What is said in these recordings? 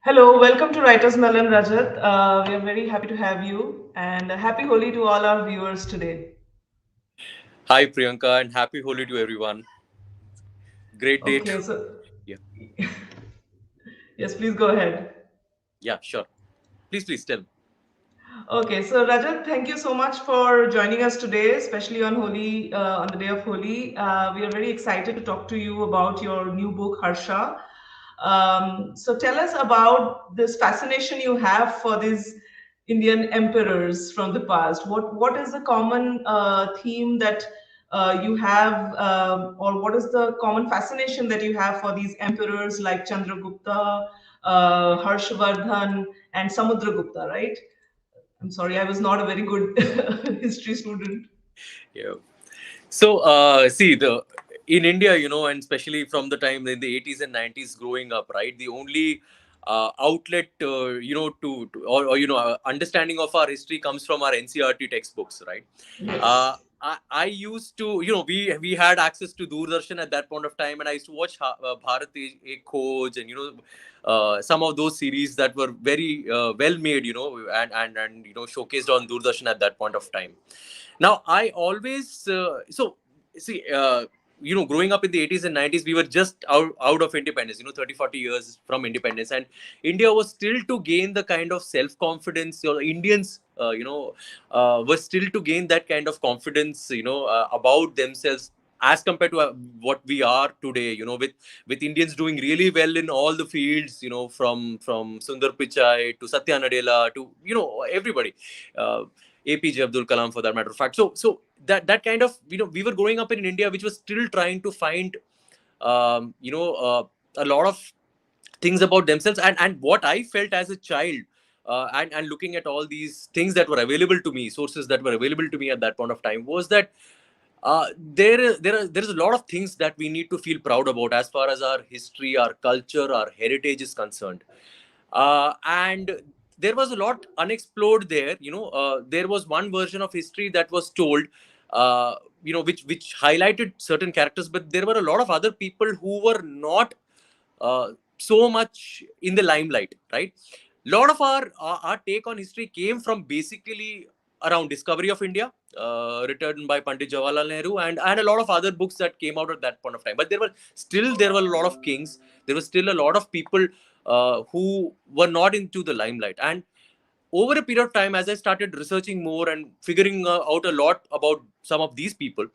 Hello, welcome to Writersmelon, Rajat. We are very happy to have you, and happy Holi to all our viewers today. Hi Priyanka and happy Holi to everyone. Great day to Okay, so yeah. yes, please go ahead. Yeah, sure. Please tell. Okay, so Rajat, thank you so much for joining us today, especially on Holi, on the day of Holi. We are very excited to talk to you about your new book, Harsha. So tell us about this fascination you have for these Indian emperors from the past. What is the common theme that you have, or what is the common fascination that you have for these emperors like Chandragupta, Harshavardhan, and Samudragupta, right? I'm sorry, I was not a very good history student. Yeah. So see the in India, and especially from the time in the 80s and 90s growing up, right? The only outlet to understanding of our history comes from our NCRT textbooks, right? Yes. I used to, we had access to Doordarshan at that point of time, and I used to watch Bharat Ek Khoj and some of those series that were very well made, and showcased on Doordarshan at that point of time. Now I always so see. Growing up in the 80s and 90s, we were just out of independence, 30, 40 years from independence. And India was still to gain the kind of self-confidence, Indians, were still to gain that kind of confidence, about themselves as compared to what we are today, with Indians doing really well in all the fields, from Sundar Pichai to Satya Nadella to, everybody. APJ Abdul Kalam, for that matter of fact. So that kind of, we were growing up in India, which was still trying to find, a lot of things about themselves. And what I felt as a child, and looking at all these things that were available to me, sources that were available to me at that point of time, was that there is a lot of things that we need to feel proud about as far as our history, our culture, our heritage is concerned. And there was a lot unexplored there. There was one version of history that was told, which highlighted certain characters, but there were a lot of other people who were not so much in the limelight, right? A lot of our take on history came from basically around discovery of India, written by Pandit Jawaharlal Nehru, and a lot of other books that came out at that point of time. But there were a lot of kings. There were still a lot of people who were not into the limelight. And over a period of time, as I started researching more and figuring out a lot about some of these people,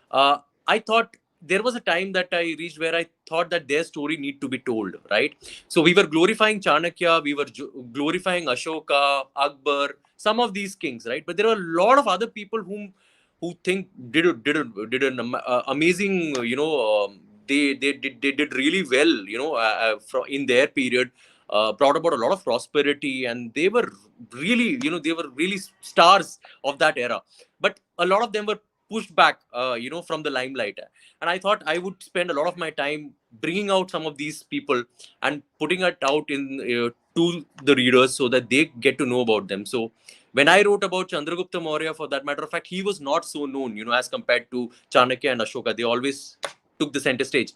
uh, I thought there was a time that I reached where I thought that their story need to be told, right? So we were glorifying Chanakya, we were glorifying Ashoka, Akbar, some of these kings, right? But there are a lot of other people who think did an amazing, they did really well, in their period, brought about a lot of prosperity, and they were really stars of that era. But a lot of them were pushed back, from the limelight. And I thought I would spend a lot of my time bringing out some of these people and putting it out in, to the readers, so that they get to know about them. So when I wrote about Chandragupta Maurya, for that matter of fact, he was not so known, as compared to Chanakya and Ashoka. They always took the center stage.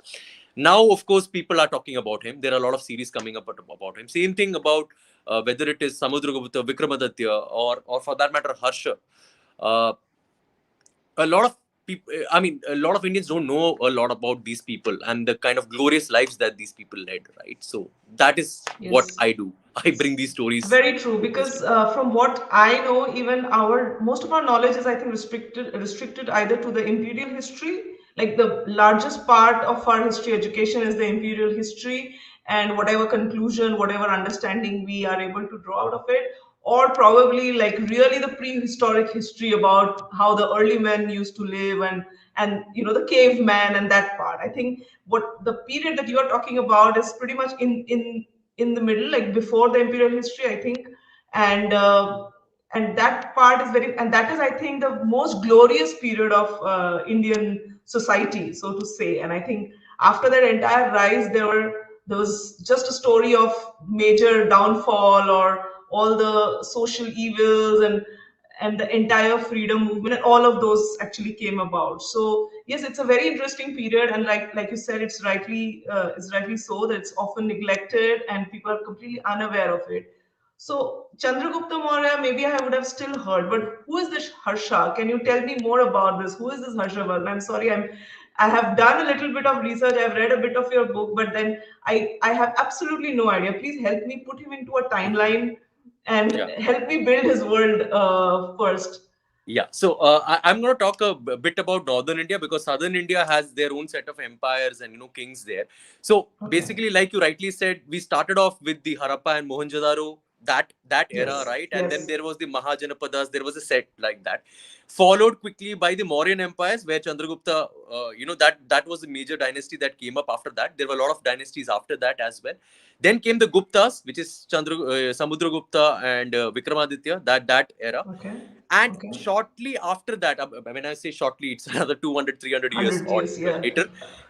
Now, of course, people are talking about him. There are a lot of series coming up about him. Same thing about, whether it is Samudragupta, Vikramaditya, or for that matter, Harsha. Uh, a lot of people, I mean, a lot of Indians don't know a lot about these people and the kind of glorious lives that these people led, right? So that is what Yes. I do. I bring these stories Very true, to because history. from what I know, even our most of our knowledge is, I think, restricted either to the imperial history, like the largest part of our history education is the imperial history, and whatever conclusion, whatever understanding we are able to draw out of it, or probably like really the prehistoric history about how the early men used to live, and the caveman and that part. I think what the period that you are talking about is pretty much in the middle, like before the imperial history, I think. And uh, and that part is very, and that is, I think, the most glorious period of Indian society, so to say. And I think after that entire rise, there was just a story of major downfall, or all the social evils, and the entire freedom movement, and all of those actually came about. So yes, it's a very interesting period, and like you said, it's rightly so that it's often neglected and people are completely unaware of it. So Chandragupta Maurya, maybe I would have still heard, but who is this Harsha? Can you tell me more about this? Who is this Harshavardhan? I'm sorry, I have done a little bit of research. I've read a bit of your book, but then I have absolutely no idea. Please help me put him into a timeline and Yeah. help me build his world first. Yeah, so I'm going to talk a bit about northern India because southern India has their own set of empires and kings there. So Okay. basically, like you rightly said, we started off with the Harappa and Mohenjo-daro, that era, Yes. right? And then Yes. there was the Mahajanapadas. There was a set like that, followed quickly by the Mauryan empires, where Chandragupta, that was the major dynasty that came up after that. There were a lot of dynasties after that as well. Then came the Guptas, which is Samudragupta and Vikramaditya. That era. Okay. And Okay. shortly after that, when I say shortly, it's another 200, 300 years 100 odd years. Yeah. later,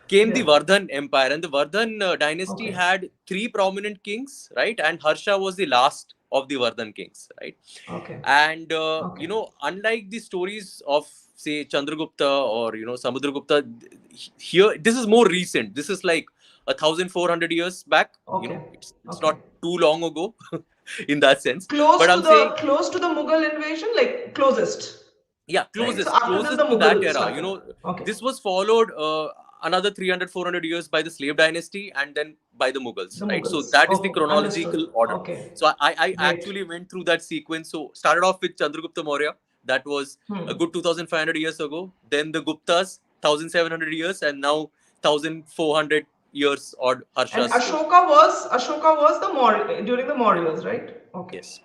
came the Yeah. Vardhan Empire. And the Vardhan dynasty Okay. had three prominent kings, right? And Harsha was the last of the Vardhan kings, right? Okay. And, Okay. unlike the stories of, say, Chandragupta or, Samudragupta, here, this is more recent. This is like 1,400 years back. Okay. It's Okay. not too long ago in that sense. Close But to I'm the saying, close to the Mughal invasion, like closest, yeah, right? So closest after this, the closest to that Mughal era. started. Okay. This was followed another 300, 400 years by the slave dynasty and then by the Mughals, The right? So Mughals. that is the Okay. chronological Understood. order. Okay. So I Great. actually went through that sequence. So started off with Chandragupta Maurya. That was a Hmm. good 2500 years ago. Then the Guptas, 1700 years, and now 1400 years odd And Harsha's story. Ashoka was the Maurya during the Mauryas, right? Okay. Yes.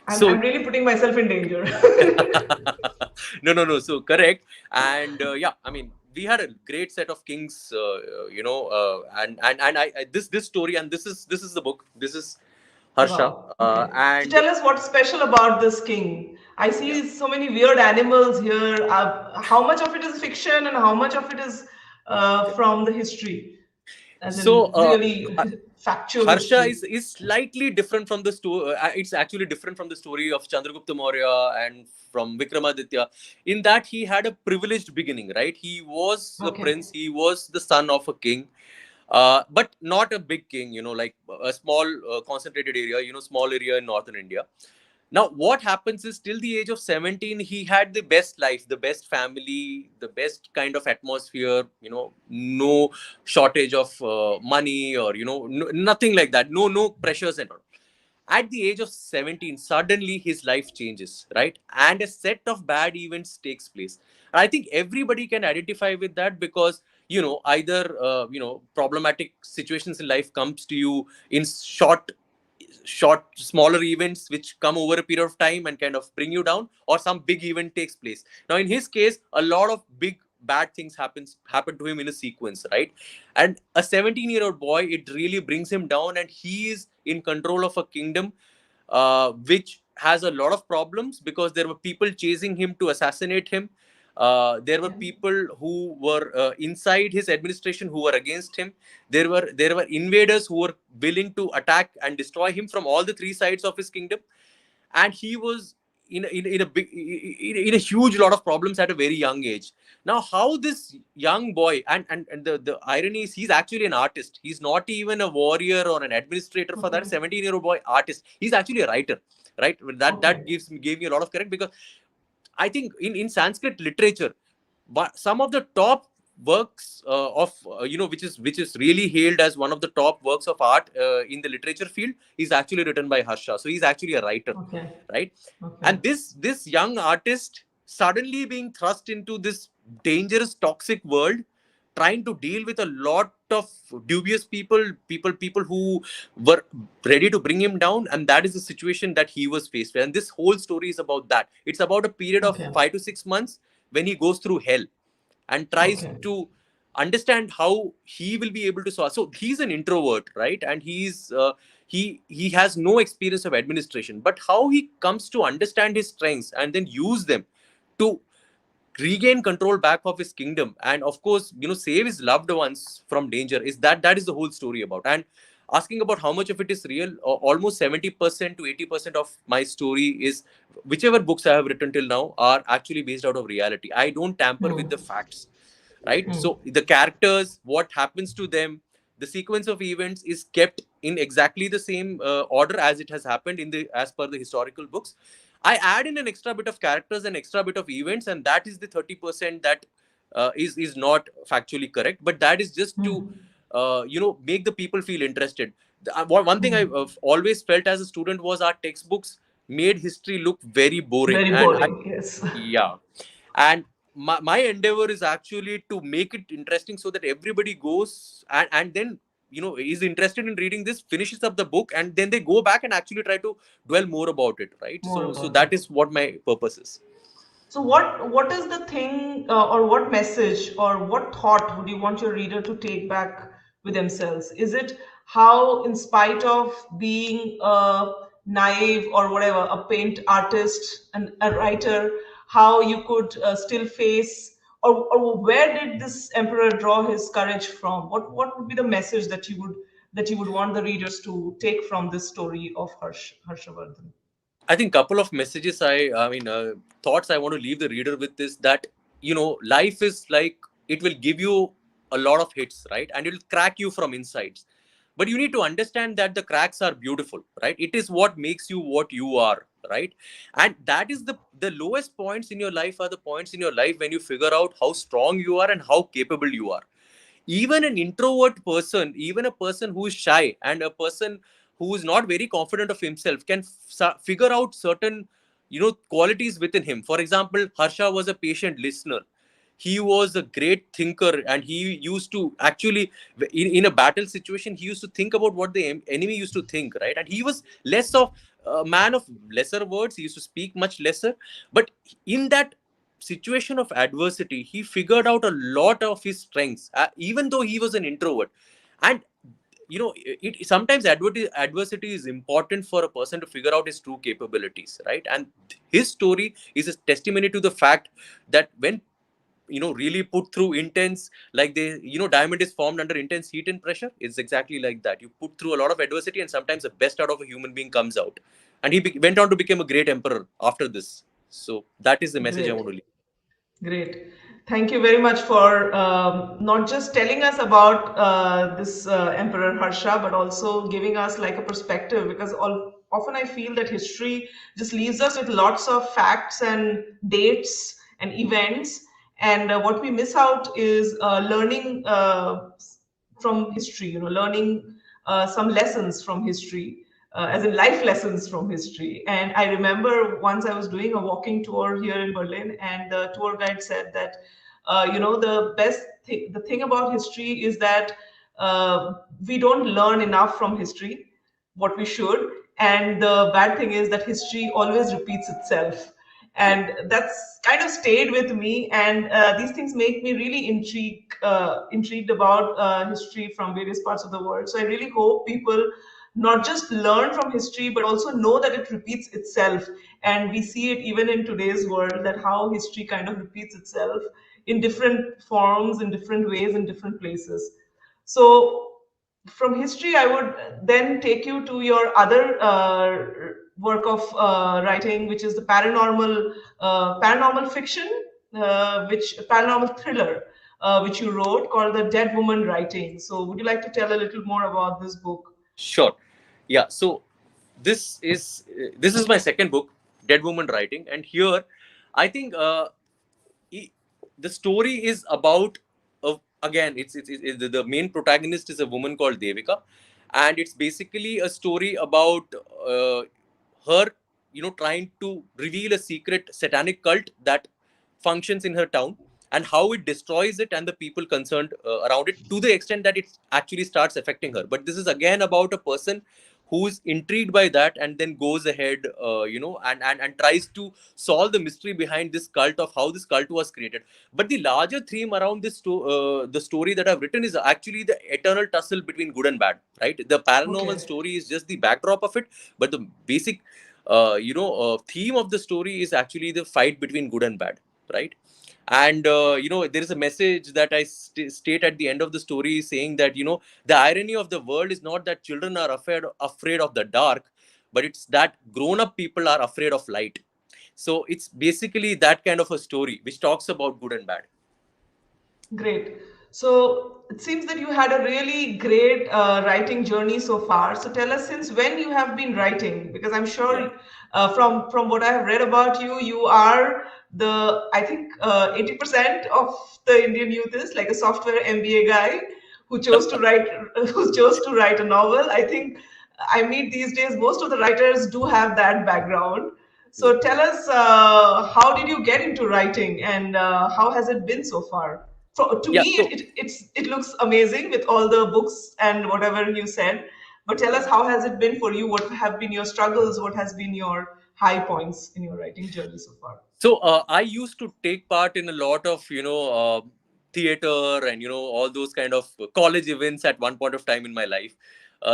I'm So really putting myself in danger. no. So correct. And yeah, I mean, we had a great set of kings, and this story, and this is the book. This is Harsha, Wow. Okay. So and tell us what's special about this king. I yeah. see so many weird animals here. How much of it is fiction and how much of it is from the history, as So in really factual Harsha history? is slightly different from the story. It's actually different from the story of Chandragupta Maurya and from Vikramaditya, in that he had a privileged beginning, right? He was a Okay. prince. He was the son of a king, but not a big king. Like a small concentrated area. Small area in northern India. Now, what happens is till the age of 17, he had the best life, the best family, the best kind of atmosphere, no shortage of money or, nothing like that. No pressures and all. At the age of 17, suddenly his life changes, right? And a set of bad events takes place. And I think everybody can identify with that because, either, problematic situations in life comes to you in smaller events which come over a period of time and kind of bring you down, or some big event takes place. Now in his case, a lot of big bad things happen to him in a sequence, right? And a 17-year-old boy, it really brings him down, and he is in control of a kingdom which has a lot of problems because there were people chasing him to assassinate him. There were Okay. people who were inside his administration who were against him. There were invaders who were willing to attack and destroy him from all the three sides of his kingdom, and he was in a huge lot of problems at a very young age. Now, how this young boy, and the irony is he's actually an artist. He's not even a warrior or an administrator for that. Okay. 17-year-old boy artist. He's actually a writer, right? That Okay. gave me a lot of credit because I think in Sanskrit literature, but some of the top works of which is really hailed as one of the top works of art in the literature field is actually written by Harsha. So he's actually a writer, Okay. right? Okay. And this young artist suddenly being thrust into this dangerous, toxic world, trying to deal with a lot of dubious people who were ready to bring him down, and that is the situation that he was faced with. And this whole story is about that. It's about a period of Okay. 5 to 6 months when he goes through hell and tries Okay. to understand how he will be able to solve. So he's an introvert, right? And he has no experience of administration, but how he comes to understand his strengths and then use them to regain control back of his kingdom, and of course, save his loved ones from danger, is that is the whole story about. And asking about how much of it is real, almost 70% to 80% of my story is, whichever books I have written till now are actually based out of reality. I don't tamper with Hmm. the facts. right? Hmm. So the characters, what happens to them, the sequence of events is kept in exactly the same order as it has happened in the as per the historical books. I add in an extra bit of characters and extra bit of events, and that is the 30% that is not factually correct, but that is just to Hmm. make the people feel interested. One thing I Hmm. always felt as a student was our textbooks made history look very boring, Very and boring. Yes. yeah, and my endeavor is actually to make it interesting so that everybody goes and then is interested in reading this, finishes up the book, and then they go back and actually try to dwell more about it, right? More So about it. that is what my purpose is. So what is the thing or what message or what thought would you want your reader to take back with themselves? Is it how, in spite of being naive or whatever, a paint artist and a writer, how you could still face, or where did this emperor draw his courage from? What would be the message that you would want the readers to take from this story of Harshavardhan? I think couple of messages thoughts I want to leave the reader with is that life is like, it will give you a lot of hits, right? And it will crack you from insides. But you need to understand that the cracks are beautiful, right? It is what makes you what you are, right? And that is the lowest points in your life are the points in your life when you figure out how strong you are and how capable you are. Even an introvert person, even a person who is shy and a person who is not very confident of himself can figure out certain qualities within him. For example, Harsha was a patient listener. He was a great thinker, and he used to actually, in a battle situation, he used to think about what the enemy used to think, right? And he was less of a man of lesser words. He used to speak much lesser, but in that situation of adversity, he figured out a lot of his strengths, even though he was an introvert. And sometimes adversity is important for a person to figure out his true capabilities, right? And his story is a testimony to the fact that when really put through intense, like they diamond is formed under intense heat and pressure. It's exactly like that. You put through a lot of adversity, and sometimes the best out of a human being comes out. And he went on to become a great emperor after this. So that is the message I want to Great. leave. Great. Thank you very much for not just telling us about this Emperor Harsha, but also giving us like a perspective. Because often I feel that history just leaves us with lots of facts and dates and events, and what we miss out is learning from history. Learning some lessons from history, as in life lessons from history. And I remember once I was doing a walking tour here in Berlin, and the tour guide said that, the thing about history is that we don't learn enough from history, what we should. And the bad thing is that history always repeats itself. Yeah. And that's kind of stayed with me. And these things make me really intrigued about history from various parts of the world. So I really hope people not just learn from history, but also know that it repeats itself. And we see it even in today's world, that how history kind of repeats itself in different forms, in different ways, in different places. So from history, I would then take you to your other work of writing, which is the paranormal fiction, which paranormal thriller, which you wrote, called The Dead Woman Writing. So, would you like to tell a little more about this book? Sure. Yeah. So this is my second book, Dead Woman Writing, and here I think e- the story is about, again, the main protagonist is a woman called Devika, and it's basically a story about her trying to reveal a secret satanic cult that functions in her town, and how it destroys it and the people concerned around it, to the extent that it actually starts affecting her. But this is again about a person who's intrigued by that, and then goes ahead and tries to solve the mystery behind this cult, of how this cult was created. But the larger theme around the story that I've written is actually the eternal tussle between good and bad, right? The paranormal Okay. story is just the backdrop of it, but the basic theme of the story is actually the fight between good and bad, right? And there is a message that I state at the end of the story, saying that the irony of the world is not that children are afraid of the dark, but it's that grown up people are afraid of light. So it's basically that kind of a story which talks about good and bad. Great. So it seems that you had a really great writing journey so far. So tell us, since when you have been writing? Because I'm Yeah. sure from what I have read about you, you are the I think 80% of the Indian youth is like a software MBA guy who chose to write who chose to write a novel. I think I meet these days most of the writers do have that background. Yeah. So tell us, how did you get into writing, and how has it been so far? To Yeah. me, So it looks amazing with all the books and whatever you said. But tell us, yeah. how has it been for you? What have been your struggles? What has been your high points in your writing journey so far? So I used to take part in a lot of theater and all those kind of college events at one point of time in my life.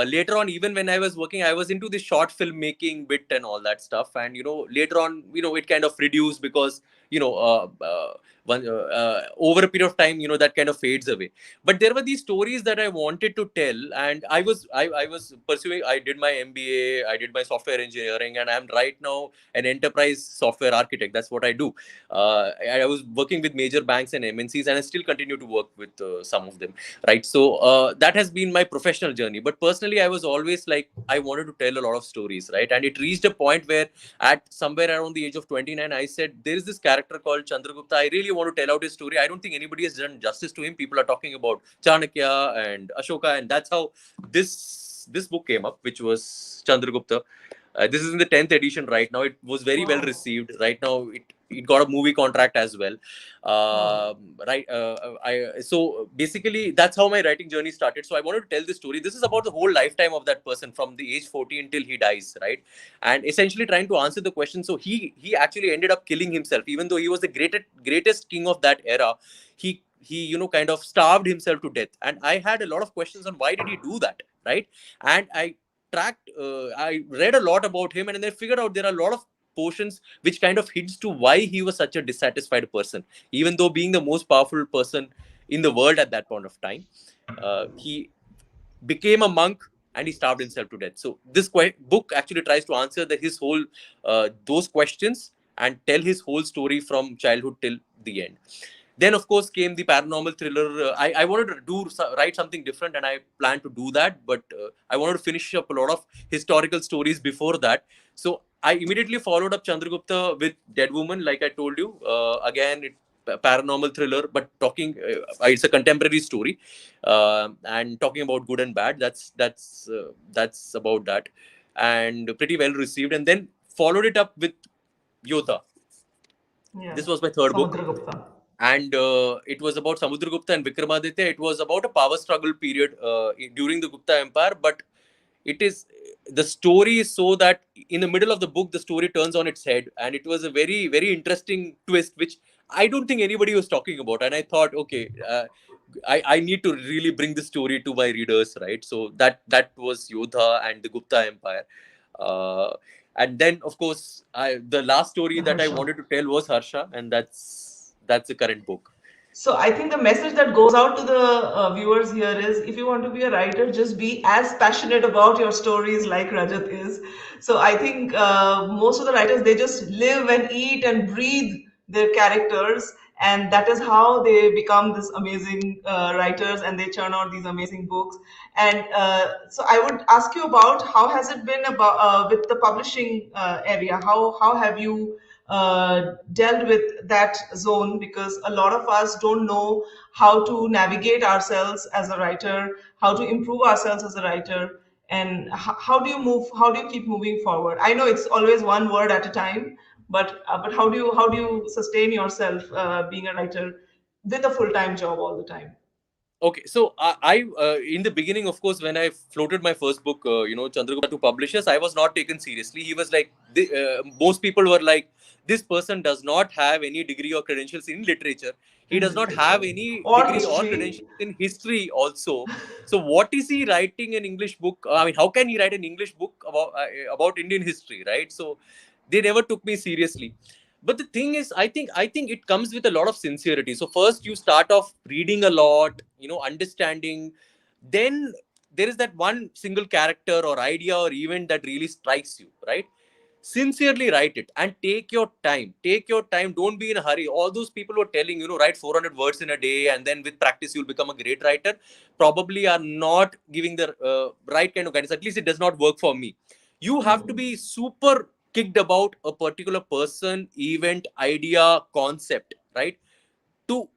Later on, even when I was working, I was into the short film making bit and all that stuff. And later on, it kind of reduced because you know over a period of time, that kind of fades away. But there were these stories that I wanted to tell, and I was pursuing. I did my MBA, I did my software engineering, and I'm right now an enterprise software architect. That's what I do. I was working with major banks and MNCs, and I still continue to work with some of them. Right. So that has been my professional journey. But personally, I was always like, I wanted to tell a lot of stories. Right. And it reached a point where at somewhere around the age of 29, I said, there is this character called Chandragupta. I really want to tell out his story. I don't think anybody has done justice to him. People are talking about Chanakya and Ashoka, and that's how this book came up, which was Chandragupta. This is in the 10th edition right now. It was very well Wow, received. Right now, it got a movie contract as well. wow. Right. So basically, that's how my writing journey started. So I wanted to tell this story. This is about the whole lifetime of that person from the age 14 till he dies, right? And essentially trying to answer the question. So he actually ended up killing himself, even though he was the greatest king of that era. He kind of starved himself to death. And I had a lot of questions on why did he do that, right? And I read a lot about him, and then I figured out there are a lot of portions which kind of hints to why he was such a dissatisfied person, even though being the most powerful person in the world at that point of time. He became a monk, and he starved himself to death. So this book actually tries to answer his whole those questions and tell his whole story from childhood till the end. Then, of course, came the paranormal thriller. I wanted to write something different, and I planned to do that. But I wanted to finish up a lot of historical stories before that. So I immediately followed up Chandragupta with Dead Woman, like I told you. Again, paranormal thriller, but talking. It's a contemporary story, and talking about good and bad. That's about that, and pretty well received. And then followed it up with Yodha. Yeah, This was my third book, Samudragupta. and it was about Samudragupta and Vikramaditya. It was about a power struggle period during the Gupta Empire, but it is the story is so that in the middle of the book the story turns on its head, and it was a very very interesting twist which I don't think anybody was talking about. And I thought, okay, I need to really bring the story to my readers, right? So that was Yodha and the Gupta Empire. Uh, and then, of course, the last story The that I Harsha. wanted to tell was Harsha, and that's the current book. So I think the message that goes out to the viewers here is, if you want to be a writer, just be as passionate about your stories like Rajat is. So I think most of the writers, they just live and eat and breathe their characters, and that is how they become this amazing writers, and they churn out these amazing books. And so I would ask you about, how has it been about with the publishing area? How have you dealt with that zone, because a lot of us don't know how to navigate ourselves as a writer, how to improve ourselves as a writer, and how do you move? How do you keep moving forward? I know it's always one word at a time, but how do you sustain yourself being a writer with a full time job all the time? Okay, so I in the beginning, of course, when I floated my first book, Chandragupta to publishers, I was not taken seriously. He was like, most people were like, this person does not have any degree or credentials in literature. He In does not have literature any or degree or history? credentials in history also. So what is he writing an English book? I mean, how can he write an English book about Indian history, right? So they never took me seriously. But the thing is, I think it comes with a lot of sincerity. So first you start off reading a lot, understanding. Then there is that one single character or idea or event that really strikes you, right? Sincerely write it and take your time. Take your time. Don't be in a hurry. All those people who are telling, write 400 words in a day and then with practice you'll become a great writer, probably are not giving the right kind of guidance. At least it does not work for me. You have to be super kicked about a particular person, event, idea, concept, right? To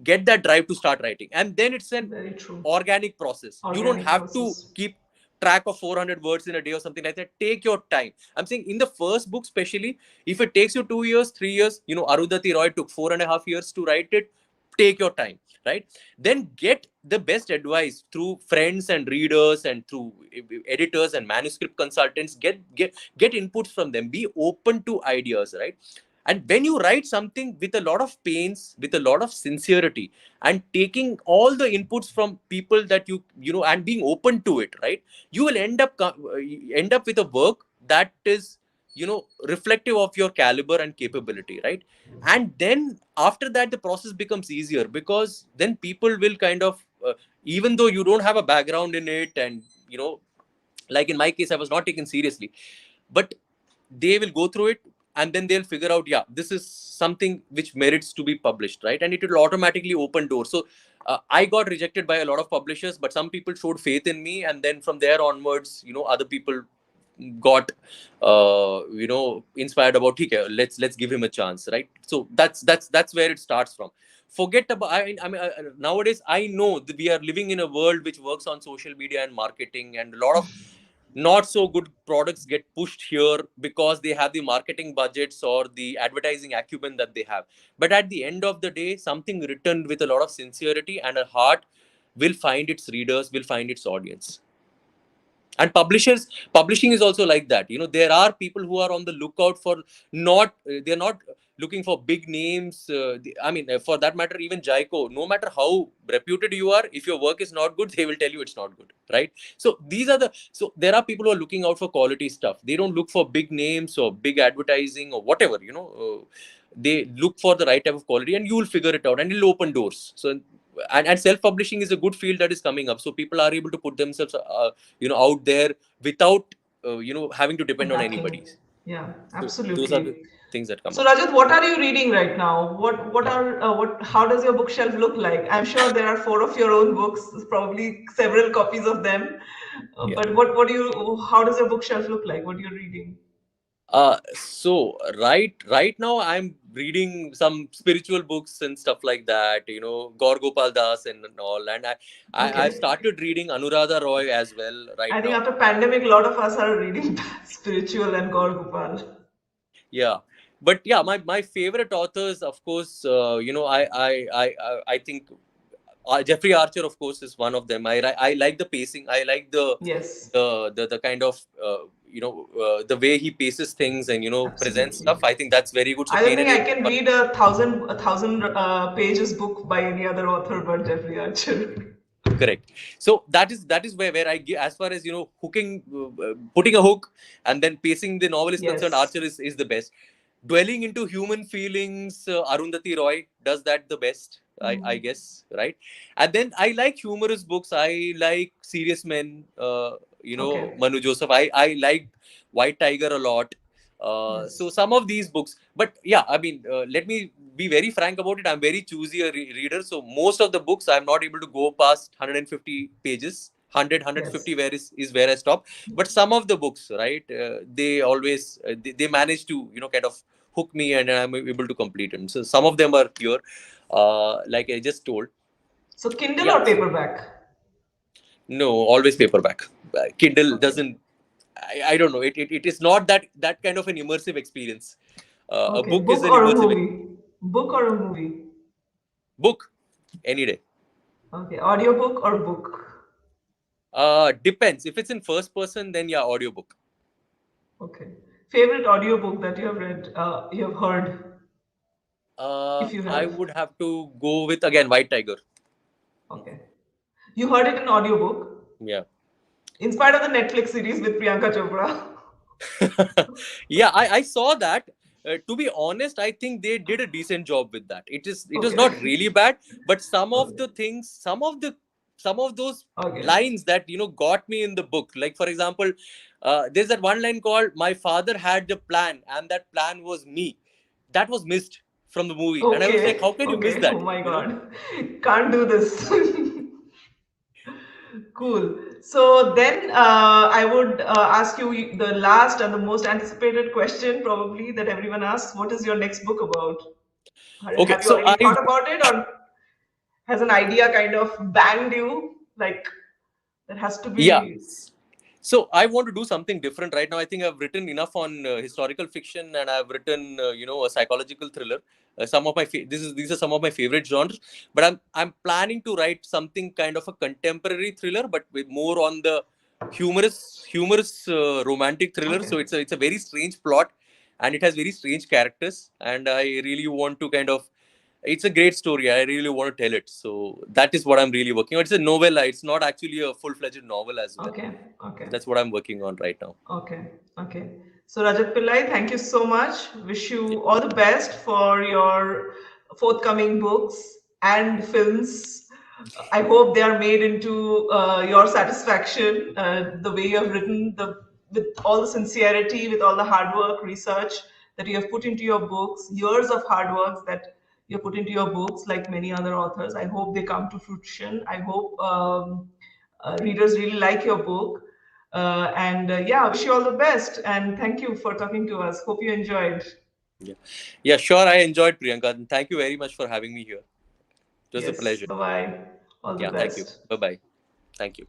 get that drive to start writing. And then it's an Very true. organic process. You don't Organic have to process. keep track of 400 words in a day or something like that. Take your time. I'm saying in the first book, especially, if it takes you 2 years, 3 years, Arundhati Roy took 4.5 years to write it. Take your time, right? Then get the best advice through friends and readers and through editors and manuscript consultants. Get inputs from them. Be open to ideas, right? And when you write something with a lot of pains, with a lot of sincerity, and taking all the inputs from people that and being open to it, right, you will end up with a work that is reflective of your caliber and capability, right? And then after that the process becomes easier, because then people will kind of even though you don't have a background in it, and like in my case I was not taken seriously, but they will go through it, and then they'll figure out, yeah, this is something which merits to be published, right? And it will automatically open doors. So I got rejected by a lot of publishers, but some people showed faith in me, and then from there onwards, other people got inspired about, okay, let's give him a chance, right? So that's where it starts from. Forget about, I mean, nowadays I know that we are living in a world which works on social media and marketing, and a lot of not so good products get pushed here because they have the marketing budgets or the advertising acumen that they have. But at the end of the day, something written with a lot of sincerity and a heart will find its readers, will find its audience. And publishing is also like that. There are people who are on the lookout for, not they're not looking for big names. I mean, for that matter, even Jaiko, no matter how reputed you are, if your work is not good, they will tell you it's not good, right? So there are people who are looking out for quality stuff. They don't look for big names or big advertising or whatever. They look for the right type of quality, and you will figure it out, and it'll open doors. So and self-publishing is a good field that is coming up, so people are able to put themselves out there without having to depend on anybody. Backing. Yeah, So those are the absolutely. things that come So up. Rajat, what are you reading right now? What are what? How does your bookshelf look like? I'm sure there are four of your own books, probably several copies of them. Yeah. But what do you? How does your bookshelf look like? What are you reading? So right now I'm reading some spiritual books and stuff like that, Gaur Gopal Das and all. And I've Okay. started reading Anuradha Roy as well right I think now. after pandemic, a lot of us are reading spiritual and Gaur Gopal. Yeah. But yeah, my favorite authors, of course, I think Jeffrey Archer, of course, is one of them. I like the pacing. I like Yes, the kind of the way he paces things and presents absolutely. stuff. I think that's very good. So I don't pain think and I Ache is can one. read a thousand pages book by any other author but Jeffrey Archer. Correct. So that is where I give, as far as hooking, putting a hook and then pacing the novel is concerned. Yes. Archer is the best. Dwelling into human feelings, Arundhati Roy does that the best, I Mm. guess, right? And then I like humorous books. I like Serious Men, Okay. Manu Joseph. I like White Tiger a lot. So Yes. some of these books, but yeah, I mean, let me be very frank about it. I'm very choosy reader. So most of the books I'm not able to go past 150 pages. 100 Yes. 150 is where I stop. But some of the books, right, they always they manage to kind of hook me, and I'm able to complete them. So some of them are pure, like I just told. So Kindle Yeah. or paperback? No, always paperback. Kindle Okay. doesn't. I don't know. It is not that kind of an immersive experience. A Okay. book is Book an or a immersive movie? Book or a movie? book any day. Okay. Audiobook or book? Depends. If it's in first person, then yeah, audiobook. Okay. Favorite audiobook that you have read, you have heard, if you I have. would have to go with again White Tiger. Okay. You heard it in audiobook, Yeah. in spite of the Netflix series with Priyanka Chopra. Yeah, I saw that. To be honest, I think they did a decent job with that. It was Okay. not really bad, but some of Okay. the things, some of the some of those Okay. lines that got me in the book. Like for example, there's that one line called "My father had a plan, and that plan was me." That was missed from the movie, and I was like, "How Okay. can you miss Okay. Oh that?" my God. Can't do this. Cool. So then I would ask you the last and the most anticipated question, probably, that everyone asks. What is your next book about? Okay, Have you so already I thought about it, or has an idea kind of banged you? Like, that has to yeah. be. So I want to do something different right now. I think I've written enough on historical fiction, and I've written, a psychological thriller. Some of my these are some of my favorite genres. But I'm planning to write something kind of a contemporary thriller, but with more on the humorous romantic thriller. Okay. So it's a very strange plot, and it has very strange characters, and I really want to kind of. It's a great story. I really want to tell it. So that is what I'm really working on. It's a novella. It's not actually a full-fledged novel as well. Okay. Okay. That's what I'm working on right now. Okay, okay. So Rajat Pillai, thank you so much. Wish Yeah, you all the best for your forthcoming books and yeah, films. I hope they are made into your satisfaction. The way you have written, the with all the sincerity, with all the hard work, research that you have put into your books, years of hard work that you put into your books, like many other authors. I hope they come to fruition. I hope readers really like your book. And yeah, wish you all the best. And thank you for talking to us. Hope you enjoyed. yeah. Yeah, sure. I enjoyed, Priyanka. And thank you very much for having me here. It was a Yes, pleasure. bye bye. All the Yeah, thank you. best. Bye bye. Thank you.